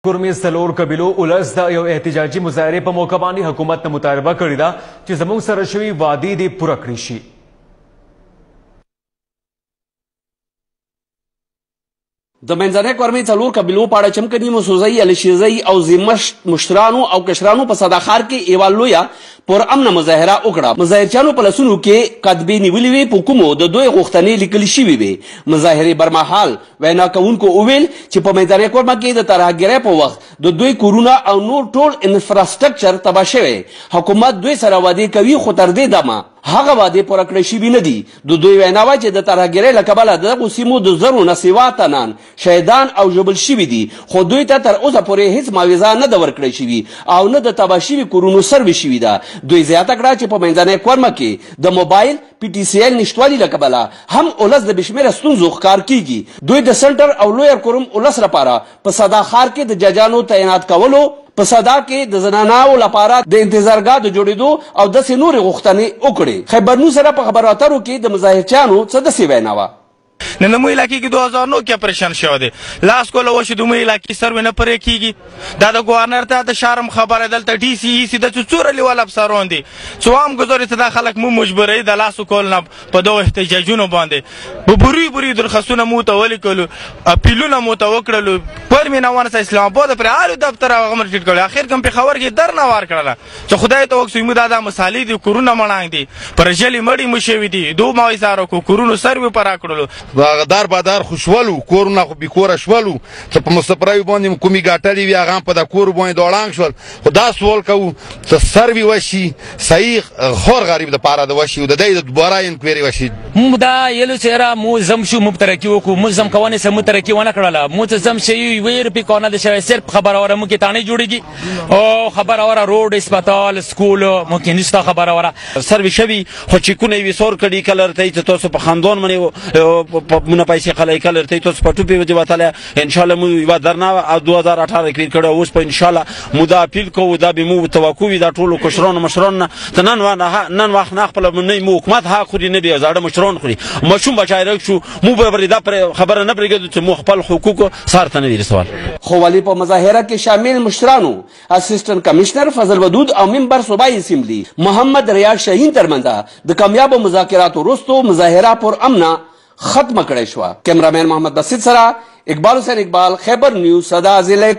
कुर्मी सलोर कबीलो उलस दा यो एहतिजाजी मुजाहरे पर मौका बांधी हुकूमत ने मुतालबा करी दा कि ज़मून सर शवी वादी दी पूरा करी शी। د منځنۍ کورمۍ څلور قبیلو په اړه چمکني مسوزۍ الشیزۍ او مشترانو او کشرانو په صداخار کې یوه لویه پرامنه مظاهره وکړه. مظاهرچیانو په لاسونو کې کتبې نیولې وې، په کومو د دوی غوښتنې لیکل شوې وې. مظاهرې برمهال وینا کوونکو وویل چې په منځنۍ کورمه کې د ترهګرۍ په وخت د دوی کورونه او نور ټول انفراسترکچر تباه شوی. حکومت دوی سره وعدې کوي خو تر دې دمه هغه وعدې پوره کړې شوي نه دي. د دوی وینا وه چې د ترهګرۍ له کبله د دغو سیمو د زرو نه سوا تنان شهیدان او ژوبل شوي دي، خو دوی ته تر اوسه پورې هیڅ معاوضه نه ده ورکړی شوي او نه د تباه شوي کورونو سروې شوي ده. دوی زیاته کړه چې په منځنۍ کورمه کې د موبایل PTCL نشتوالي له کبله هم اولس د بېشمېره ستونزو ښکار کیږي. دوی د سنټر او لویر کورم اولس لپاره په صداخار کې د ججانو تعینات کولو، په صدا کې د زنانو لپاره د انتظارګاه د جوړېدو او داسې نورې غوښتنې وکړې. خیبرنیوز سره په خبرو اترو کې د مظاهرچیانو څه داسې وینا وه. نن د مو علاقې کې 2009 کې اپریشن شوی دی، لاس کوله وشو د مو علاقې سروې نه پرې کېږي. دا د ګورنر ته د شرم خبره دلته DCE د څوره لیول افسران دي څو هم ګزارې ته دا خلک مو مجبوروي د لاسو کول نه په دغو احتجاجونو باندې په بوري درخواستونه مو ته ولیکلو، اپیلونه مو ته وکړلو. پر مینوانه اسلام آباد پرې هر دفتر هغه مرټیټ کړی، اخر کوم پېښور کې درنه وار کړله چې خدای ته وکړو موږ دا مسالې دي، کورونه مړانګ دي، پر ژلې مړي مو شوي دي، دو ماویزارو کو کورونو سروې پرا کړلو. دار بادار خوشولو کورونه خو بیکوره شولو، څه په مستپراوي باندې کومې ګاټلې وي هغه هم په د کور باندې دوړانګ شول. خو دا سوال کوو چې سروي وشي صحیح خور غریب دپاره د وشي او د دی د دوباره انکوایري وشي. موږ دا یلو څېره مو زم شو موږ ترقي وکړو، موږ زم کوونې څه موږ ترقي ونه کړله. موږ څه زم شوي 1 روپۍ کونه د شوی صرف خبره وره موږ کې تانې جوړېږي او خبره وره روډ اسپتال سکول موږ کې نشته خبره وره سروي شوي خو چیکونه یې وسور کړي کله ورته چې تاسو په خاندان باندې مونه پیسې خلای کله ورته تاسو په ټوپې ودی وتاله ان شاء الله مو یو درنه او 2018 کې کړو اوس په ان شاء الله مو دا اپیل کوو دا به مو توقع دا ټولو کشرانو مشرانو ته نن وخت نه خپل نه مو حکومت ها خوري نه دی زړه مشران خوري مشوم بچایره شو مو به وردا پر خبره نه پرېږدو چې مو خپل حقوق سارته نه دي سوال. خو ولی په مظاهره کې شامل مشرانو اسسټنټ کمشنر فضل ودود او منبر صوبایي اسمبلی محمد ریاض شاهین ترمنځ د کامیابو مذاکراتو وروسته مظاهره پر امنه ختم کړی شو. کیمرامین محمد بسیط سره اقبال حسین اقبال، خیبر نیوز، صدا ضلع